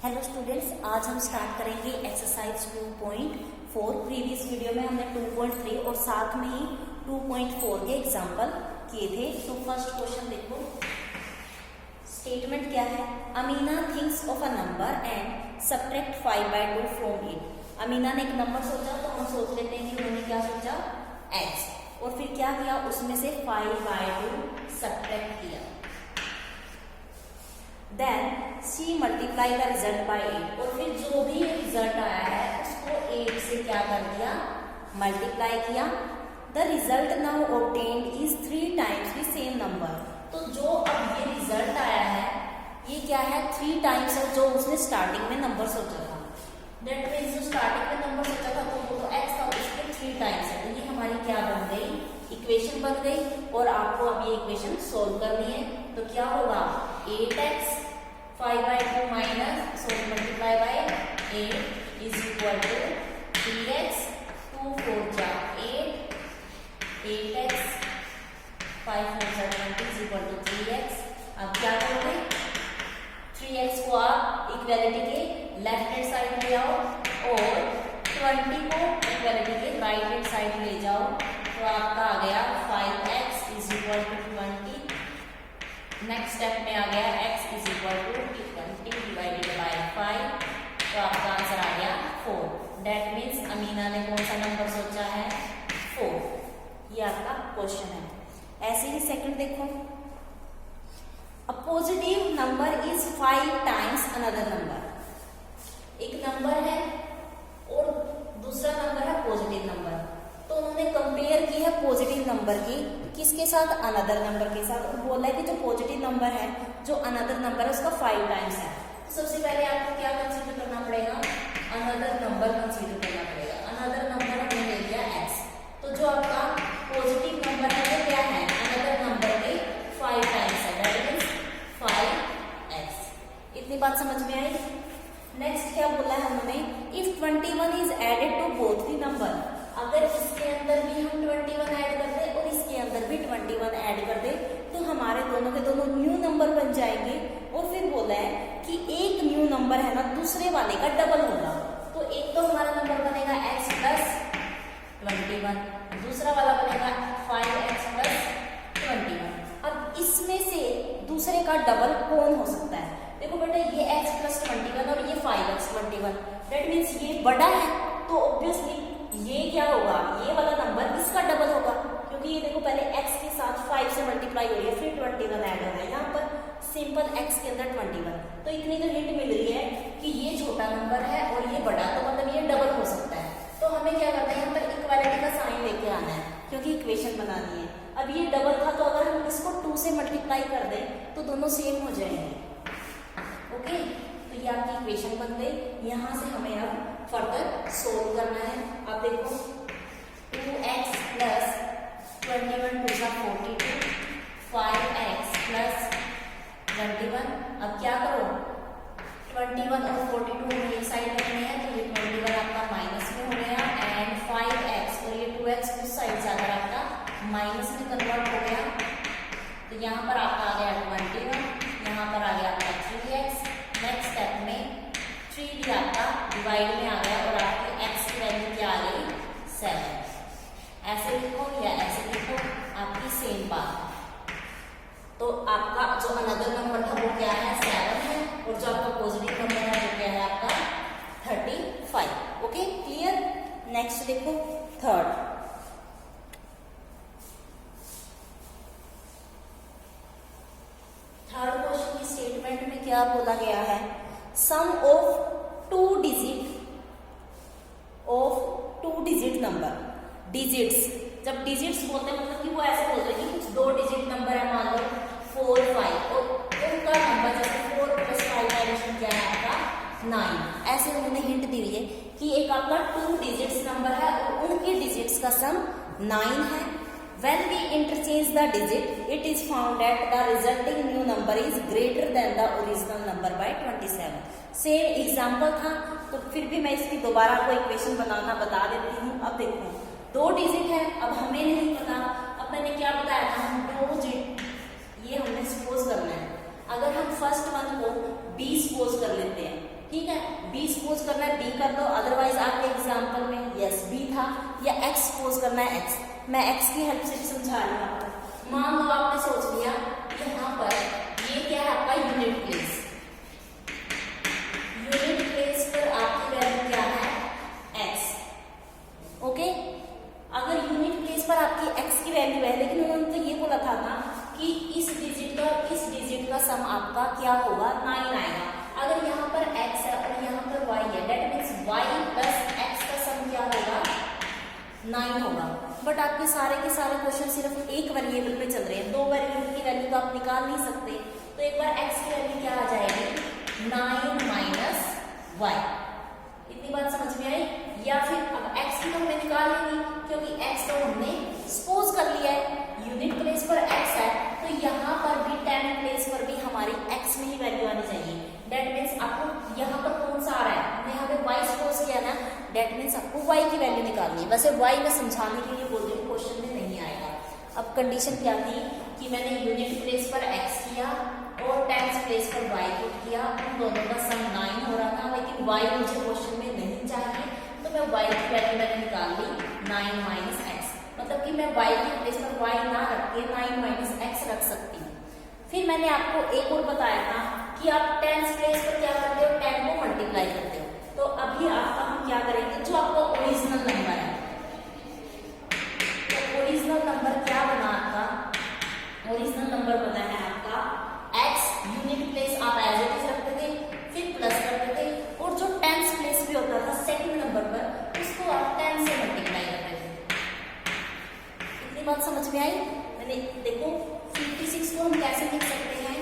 Hello students, आज हम start करेंगे एक्सरसाइज 2.4। प्रीवियस वीडियो में हमने 2.3 और साथ में ही 2.4 के एग्जाम्पल किए थे। तो फर्स्ट क्वेश्चन देखो, स्टेटमेंट क्या है। Amina thinks of a number and subtract 5/2 from it. Amina ने एक नंबर सोचा तो हम सोच लेते हैं कि उन्होंने क्या सोचा, x, और फिर क्या किया, उसमें से 5/2 सब्ट्रैक्ट किया। Then she multiply the result by 8, और फिर जो भी रिजल्ट आया है उसको 8 से क्या कर दिया, मल्टीप्लाई किया। The result now obtained is 3 times the same number। तो जो अब ये रिजल्ट आया है ये क्या है, 3 टाइम्स है जो उसने स्टार्टिंग में नंबर सोचा था। That means जो स्टार्टिंग में नंबर सोचा था तो वो तो x था, उसके 3 टाइम्स है। तो ये हमारी क्या बन गई, इक्वेशन बन गई। और आपको अब ये इक्वेशन सोल्व करनी है। तो क्या होगा, 8x 5/2 minus multiply by 8 is equal to 3x 2 4 जा 8 8x 5 4 जा 20 इज इक्वल टू 3x। अब क्या करोगे, 3x को आप इक्वालिटी के लेफ्ट हैंड साइड ले आओ और 20 को इक्वालिटी के राइट हैंड साइड ले जाओ। तो आपका आ गया 5x is equal to 20। Next step में आ गया x is equal to 20 divided by 5। तो आपका आंसर आ गया 4। दैट मीन्स अमीना ने कौन सा नंबर सोचा है, 4। ये आपका क्वेश्चन है। ऐसे ही सेकंड देखो, a positive number is 5 times another number. एक नंबर है और दूसरा नंबर है पॉजिटिव नंबर। तो उन्होंने कंपेयर की है पॉजिटिव नंबर की किसके साथ, अनदर नंबर के साथ। और बोला है कि जो पॉजिटिव नंबर है, जो अनदर नंबर है उसका 5 टाइम्स है। तो सबसे पहले आपको क्या कंसीडर करना पड़ेगा, अनदर नंबर कंसीडर करना पड़ेगा। अनदर नंबर हमने ले लिया x। तो जो आपका पॉजिटिव नंबर है वो क्या है, अनदर नंबर के 5 टाइम्स है। That means 5x। इतनी बात समझ में आई। नेक्स्ट क्या बोला है उन्होंने, if 21 is added to both the number. अगर इसके अंदर भी हम 21 ऐड कर दे और इसके अंदर भी 21 ऐड कर दे तो हमारे दोनों के दोनों न्यू नंबर बन जाएंगे। और फिर बोला है कि एक न्यू नंबर है ना दूसरे वाले का डबल होगा। तो एक तो हमारा नंबर बनेगा x प्लस 21, दूसरा वाला बनेगा 5x प्लस 21। अब इसमें से दूसरे का डबल कौन हो सकता है, देखो बेटा ये x प्लस 21 और ये 5x 21। दैट मीन्स ये बड़ा है तो ऑब्वियसली ये क्या होगा, ये वाला नंबर इसका डबल होगा। क्योंकि ये देखो पहले x के साथ 5 से मल्टीप्लाई हो रही है, फिर 21 ऐड हो रहा है। यहाँ पर सिंपल x के अंदर 21। तो इतनी तो हिंट मिल रही है कि ये छोटा नंबर है और ये बड़ा, तो मतलब ये डबल हो सकता है। तो हमें क्या करना है, यहाँ पर इक्वालिटी का साइन लेके आना है क्योंकि इक्वेशन बनानी है। अब ये डबल था तो अगर हम इसको 2 से मल्टीप्लाई कर दें तो दोनों सेम हो जाएंगे। ओके, तो ये आपकी इक्वेशन बन गई। यहाँ से हमें अब फर्दर सोल्व करना है। अब देखो 2x प्लस 21 2 42 5x प्लस 21। अब क्या करो, 21 और 42 एक साइड रखने हैं तो ये 21 आपका माइनस में हो गया एंड 5x और ये 2x उस साइड से अगर आपका माइनस में कन्वर्ट हो गया तो यहाँ पर आपका आ गया 21, यहाँ पर आ गया आपका 3x। नेक्स्ट स्टेप में 3 भी आपका डिवाइड में आ गया और आपकी x की वैल्यू क्या आ गई, 7। ऐसे लिखो या ऐसे लिखो, आपकी सेम बात। तो आपका जो अनदर नंबर था वो क्या है, 7 है, और जो आपका पॉजिटिव नंबर है वो क्या है आपका 35। Okay, clear. नेक्स्ट देखो थर्ड क्वेश्चन की स्टेटमेंट में क्या बोला गया है, सम ऑफ 2 डिजिट नंबर। डिजिट्स, जब डिजिट्स बोलते हैं मतलब कि वो ऐसे बोलते हैं कि कुछ 2 डिजिट नंबर है, मान लो 4 5 और उनका नंबर जैसे 4 + 5 का एडिशन क्या है आपका 9। ऐसे उन्होंने हिंट दी है कि एक आपका 2 डिजिट्स नंबर है और उनके डिजिट्स का सम 9 है। When we interchange the digit, it is found that the resulting new number is greater than the original number by 27। Same example था तो फिर भी मैं इसकी दोबारा आपको इक्वेशन बनाना बता देती हूँ। अब देखो 2 डिजिट है, अब हमें नहीं पता, अब मैंने क्या बताया था, हम 2 डिजिट ये हमने सपोज करना है। अगर हम फर्स्ट वन को 20 सपोज कर लेते हैं, ठीक कर दो, अदरवाइज आपके एग्जाम्पल में यस बी था या एक्स सपोज करना है एक्स। मैं एक्स की हेल्प से समझा रही हूँ आपको। मान लो आपने सोच लिया यहाँ पर ये क्या है आपका यूनिट प्लेस, यूनिट प्लेस पर आपकी वैल्यू क्या है एक्स। ओके, अगर यूनिट प्लेस पर आपकी एक्स की वैल्यू है, लेकिन उन्होंने तो ये बोला था ना कि इस डिजिट का सम आपका क्या होगा 9 आएगा। अगर यहाँ पर x है और यहाँ पर y है, that means y plus x का सम क्या होगा 9 होगा। बट आपके सारे के सारे क्वेश्चन सिर्फ एक वेरिएबल पे चल रहे हैं, दो वेरिएबल की वैल्यू तो आप निकाल नहीं सकते। तो एक बार x की वैल्यू क्या आ जाएगी 9 माइनस y। इतनी बात समझ में आई? या फिर अब x की तो हमने निकाल लेंगे क्योंकि x तो हमने सपोज कर लिया है, यूनिट प्लेस पर x है, तो यहाँ पर भी 10 प्लेस पर भी हमारी x में ही वैल्यू आनी चाहिए। दैट मीन्स आपको यहाँ पर कौन सा आ रहा है, हमने यहाँ पे y सपोज किया ना, दैट मीन्स आपको y की वैल्यू निकालनी है। वैसे y में समझाने के लिए बोल रही हूँ, क्वेश्चन में नहीं आएगा। अब कंडीशन क्या थी कि मैंने यूनिट प्लेस पर x किया और 10 प्लेस पर y पुट किया, उन दोनों का सम 9 हो रहा था, लेकिन y मुझे क्वेश्चन में नहीं चाहिए, तो मैं y की वैल्यू मैंने निकाल ली 9 माइनस x। मतलब कि मैं y की प्लेस पर y ना रख के 9 माइनस x रख सकती हूँ। फिर मैंने आपको एक और बताया था कि आप 10 प्लेस पर क्या करते हो, 10 को मल्टीप्लाई करते हो। तो अभी आपका हम क्या करेंगे, जो आपका ओरिजिनल नंबर है, तो ओरिजिनल नंबर क्या बना आपका, ओरिजिनल नंबर बना है आपका x, यूनिट प्लेस आप एज इट इज रखते थे, फिर प्लस करते थे, और जो 10 प्लेस भी होता था सेकंड नंबर पर, उसको आप 10 से मल्टीप्लाई करते थे। इतनी बात समझ में आई? मैंने देखो 56 को हम कैसे लिख सकते हैं,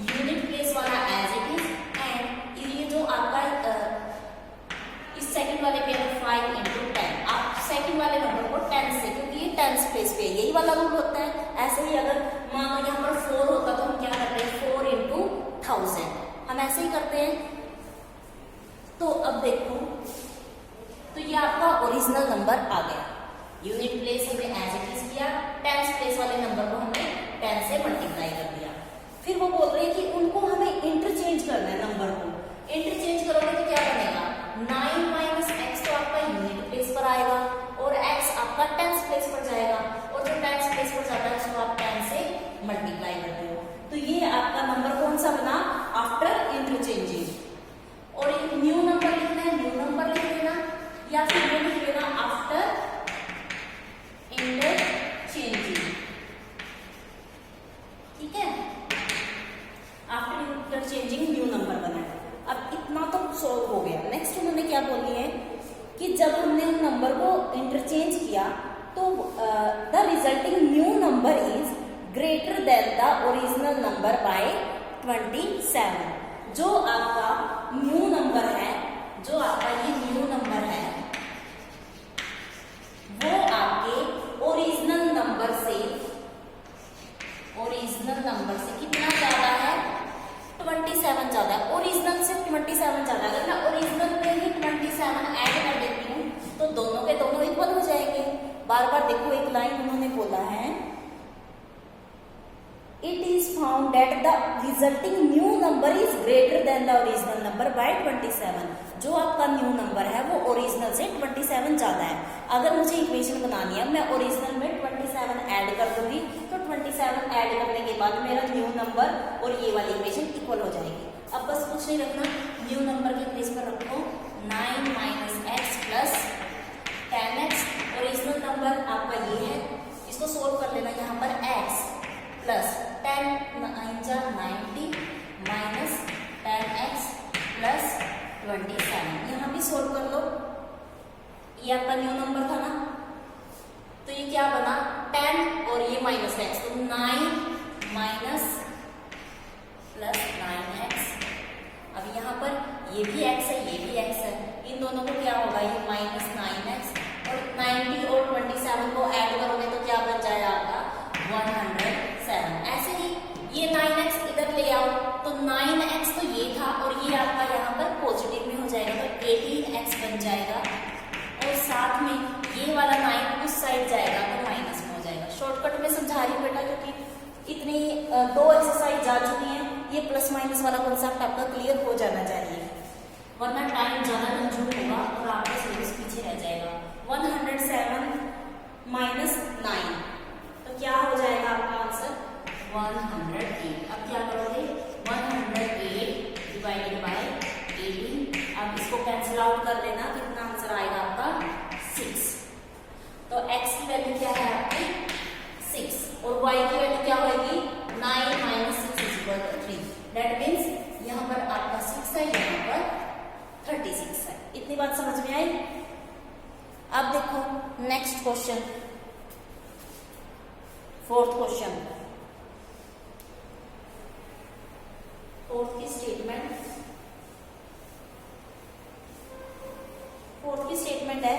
यूनिट प्लेस वाला एज इट इज, एंड ये जो आपका इस सेकंड वाले पे 5 इंटू 10, आप सेकंड वाले नंबर को 10 से, क्योंकि ये 10 प्लेस पे यही वाला रूल होता है। ऐसे ही अगर मान लो यहाँ पर 4 होता तो हम क्या करते हैं 4 इंटू 1000, हम ऐसे ही करते हैं। तो अब देखो, तो ये आपका ओरिजिनल नंबर आ गया, यूनिट प्लेस हमने एज इट इज किया, 10 प्लेस वाले नंबर को हमने 10 से मल्टीप्लाई कर दिया। फिर वो बोल रहे हैं कि उनको हमें इंटरचेंज करना है, नंबर को इंटरचेंज करोगे तो क्या बनेगा 9 माइनस x तो आपका यूनिट प्लेस पर आएगा और x आपका 10 प्लेस पर जाएगा, और जो 10 प्लेस पर जाता है उसको आप 10 से मल्टीप्लाई करते हो। तो ये आपका नंबर कौन सा बना आफ्टर इंटरचेंजिंग। और एक न्यू नंबर लिखना है, न्यू नंबर लिख देना, या फिर ये लिख देना आफ्टर इंटरचेंजिंग। ठीक है, आफ्टर इंटरचेंजिंग न्यू नंबर बना है। अब इतना तो सॉल्व हो गया। नेक्स्ट उन्होंने क्या बोली है कि जब हमने उन नंबर को इंटरचेंज किया तो the resulting new number is greater than the original number by 27। जो आपका न्यू नंबर है, जो आपका ये न्यू नंबर है, वो आपके ओरिजिनल नंबर से कितना ज्यादा है 27 ज्यादा है। ओरिजिनल से 27 ज्यादा है। अगर मैं ओरिजिनल पे ही 27 ऐड कर देती हूँ तो दोनों के दोनों इक्वल हो जाएंगे। बार बार देखो, एक लाइन उन्होंने बोला है, it is found that the resulting new number is greater than the original number by 27। जो आपका न्यू नंबर है वो ओरिजिनल से 27 ज्यादा है। अगर मुझे इक्वेशन बनानी है, मैं ओरिजिनल में 27 ऐड कर दूंगी, तो 27 ऐड करने के बाद मेरा न्यू नंबर और ये वाली इक्वेशन इक्वल हो जाएगी। अब बस कुछ नहीं रखना, न्यू नंबर के प्लेस पर रखो 9 minus x plus 10x। Original number आपका ये है, इसको सोल्व कर लेना। यहाँ पर x प्लस 10 9 जा 90 माइनस 10x प्लस 27, यहाँ भी सोल्व कर लो। ये आपका न्यू नंबर था ना, तो ये क्या बना 10 और ये माइनस x, तो 9 माइनस प्लस 9x। अब यहाँ पर ये भी x है, ये भी x है, इन दोनों को क्या होगा, ये माइनस 9x, और 90 और 27 को ऐड करोगे तो क्या बन जाएगा आपका 107। ऐसे ही ये 9x इधर ले आओ, तो 9x तो ये था और ये आपका यहाँ पर पॉजिटिव में हो जाएगा, तो 18x बन जाएगा, और साथ में ये वाला 9 उस साइड जाएगा तो माइनस में हो जाएगा। शॉर्टकट में समझा रही हूँ बेटा, क्योंकि इतनी 2 एक्सरसाइज जा चुकी हैं, ये प्लस माइनस वाला कॉन्सेप्ट आपका क्लियर हो जाना चाहिए, वरना टाइम ज्यादा कंज्यूम होगा। इसको कैंसिल आउट कर देना, कितना आंसर आएगा आपका 6। तो x की वैल्यू क्या है आपकी 6 और y की वैल्यू क्या होगी 9 minus 6 is equal to 3। That means यहाँ पर आपका 6 है, यहाँ पर 36 है। इतनी बात समझ में आई। अब देखो next question, fourth question, fourth की स्टेटमेंट है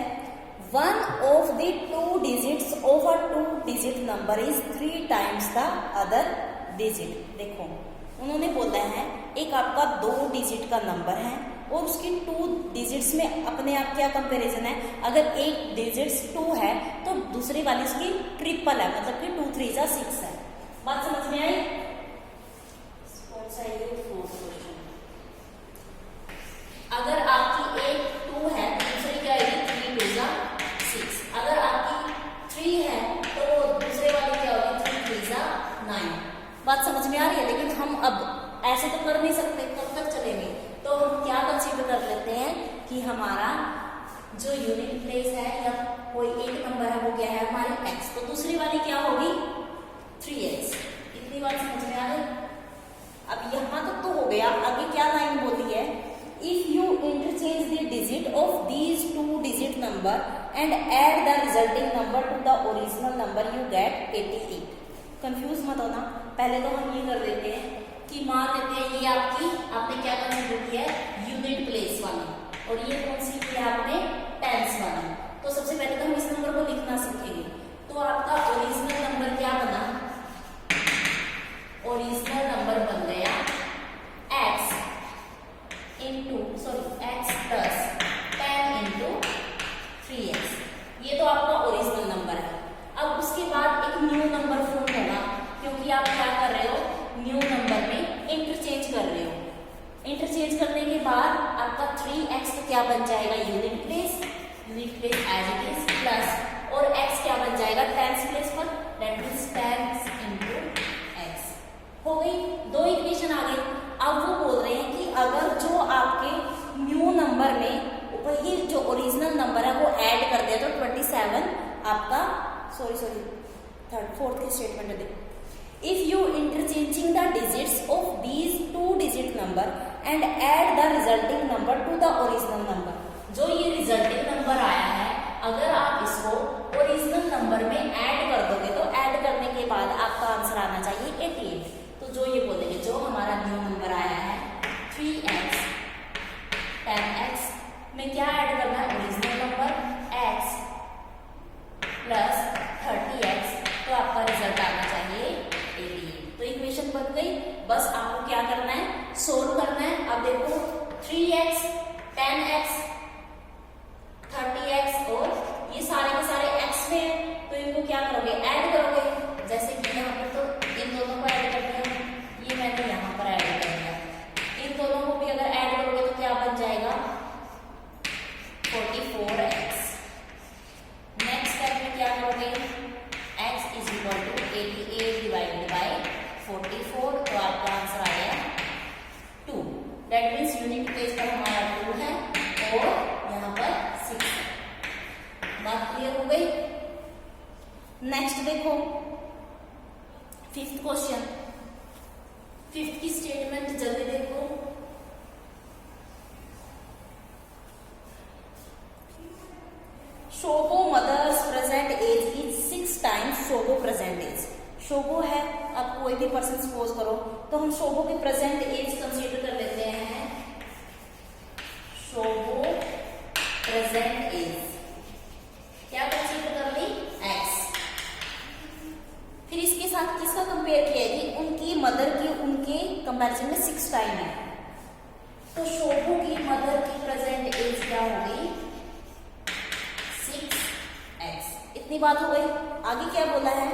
one of the two digits of a two digit number is 3 times the other digit. देखो उन्होंने बोला है एक आपका 2 डिजिट का नंबर है और उसकी 2 डिजिट्स में अपने आप क्या कंपैरिजन है, अगर एक डिजिट्स 2 है तो दूसरी वाली उसकी ट्रिपल है, मतलब कि 2 3 6 है। बात समझ में आई। कौन सा है ये फोर्थ क्वेश्चन। अगर आपकी एक 2 है तो दूसरी क्या आएगी 3 2 6। अगर आपकी 3 है तो दूसरे वाली क्या होगी 3 3 9। बात समझ में आ रही है। लेकिन हम अब ऐसे तो कर नहीं सकते, कब तक चलेंगे, तो हम क्या कंसीडर कर लेते हैं कि हमारा जो यूनिट प्लेस है या कोई एक नंबर है वो क्या है हमारी x, तो दूसरी वाली क्या होगी 3x। इतनी बात समझ में आ गई। अब यहाँ तक तो हो गया। आगे क्या लाइन बोली है, if you interchange the digit of these 2 digit number and add the resulting number two the original number you get 88। Confuse मत होना, पहले तो हम ये कर देते हैं कि मान लेते हैं ये आपने क्या कंसीडर किया है यूनिट प्लेस वाली और ये कौन सी किया आपने टेंस वाली। तो सबसे पहले तो हम इस नंबर को लिखना सीखेंगे। तो आपका ओरिजिनल नंबर क्या बना, ओरिजिनल नंबर बन गया x प्लस 10 इंटू 3x। ये तो आपका ओरिजिनल नंबर है। अब उसके बाद एक न्यू नंबर फॉर्म होगा, क्योंकि आप क्या कर रहे हो न्यू नंबर में इंटरचेंज कर रहे हो। इंटरचेंज करने के बाद आपका 3x तो क्या बन जाएगा unit place as it is plus और x क्या बन जाएगा टेंस प्लेस पर, दैट मींस 10 इंटू x। हो गई, 2 इक्वेशन आ गई। अब वो बोल रहे हैं कि अगर जो आपके न्यू नंबर में वही जो ओरिजिनल नंबर है वो ऐड कर दिया तो 27 आपका फोर्थ की स्टेटमेंट है। If you interchanging the digits of these 2 digit number and add the resulting number to the original number, जो ये रिजल्टिंग नंबर आया है अगर आप इसको ओरिजिनल नंबर में ऐड कर दोगे तो ऐड करने के बाद आपका आंसर आना चाहिए 88। तो जो ये बोलेंगे जो हमारा न्यू नंबर आया है 3x 10x में क्या ऐड करना है original number x plus 30x, तो आपका रिजल्ट आना चाहिए 88। तो इक्वेशन बन गई। बस आपको क्या करना है सोल्व करना है। अब देखो 3x 10x 30x और ये सारे के सारे x में है तो इनको क्या करोगे ऐड करोगे। जैसे कि यहाँ पर तो इन दोनों को ऐड कर दिया, ये मैंने यहाँ पर ऐड कर दिया। इन दोनों को भी अगर ऐड करोगे तो क्या बन जाएगा 44x। नेक्स्ट स्टेप में क्या करोगे x is equal to 88 divided by 44, तो आपका आंसर आ गया 2। दैट मीन्स यूनिट प्लेस पर हमारा 2 है और यहाँ पर 6 है। बात क्लियर हो गई। नेक्स्ट देखो फिफ्थ क्वेश्चन, फिफ्थ की स्टेटमेंट जल्दी देखो। Shobho mother's present age is 6 times Shobho present age. Shobho है, अब कोई भी पर्सन सपोज करो तो हम शोभो की प्रेजेंट एज कंसीडर कर लेते हैं शोभो प्रेजेंट एज। क्या कंसीडर कर ली x। फिर इसके साथ किसका कंपेयर किया है उनकी मदर की, उनके कंपैरिजन में 6 टाइम है। तो शोभो की मदर की प्रेजेंट एज क्या होगी 6x। इतनी बात हो गई। आगे क्या बोला है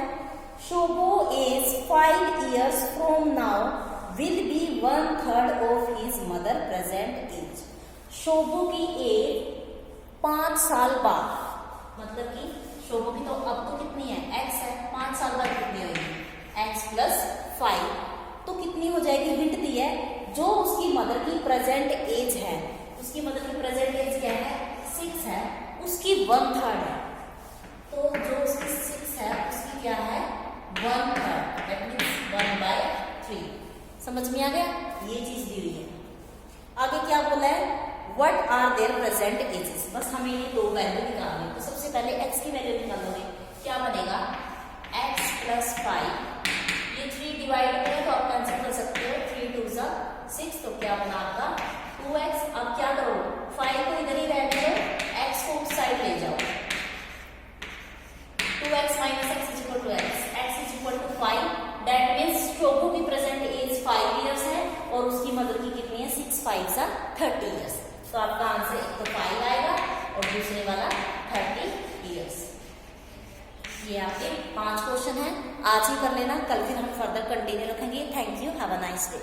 शोभो as 5 years from now will be 1/3 of his mother present age। शोभो की एज 5 साल बाद, मतलब कि शोभो की तो अब तो कितनी है x है, 5 साल बाद कितनी होगी x प्लस 5, तो कितनी हो जाएगी हिंट दी है जो उसकी मदर की प्रेजेंट एज है उसकी मदर की प्रेजेंट एज क्या है 6 है, उसकी 1/3 है, तो जो उसकी 6 है उसकी क्या है 1/3, दैट मीन्स 1/3। समझ में आ गया, ये चीज दी हुई है। आगे क्या बोला है, what are their present ages, बस हमें ये दो वैल्यू निकालनी है। तो सबसे पहले x की वैल्यू निकालोगे, क्या बनेगा x + 5, ये 3 डिवाइड करें तो आप कैंसिल कर सकते हो, 3 2 जा 6, तो क्या बना आपका 2x। अब क्या करो 5 को इधर ही रहने दो, x को उस साइड ले जाओ, 2x - x = x, x = 5, that means Shobhu की प्रेजेंट एज 5 इयर्स है और उसकी मदर की कितनी है 6 × 5 = 30 इयर्स। तो आपका आंसर एक तो 5 आएगा और दूसरे वाला 30 इयर्स। ये आपके 5 क्वेश्चन हैं, आज ही कर लेना, कल फिर हम फर्दर कंटिन्यू रखेंगे। Thank you, have a nice day.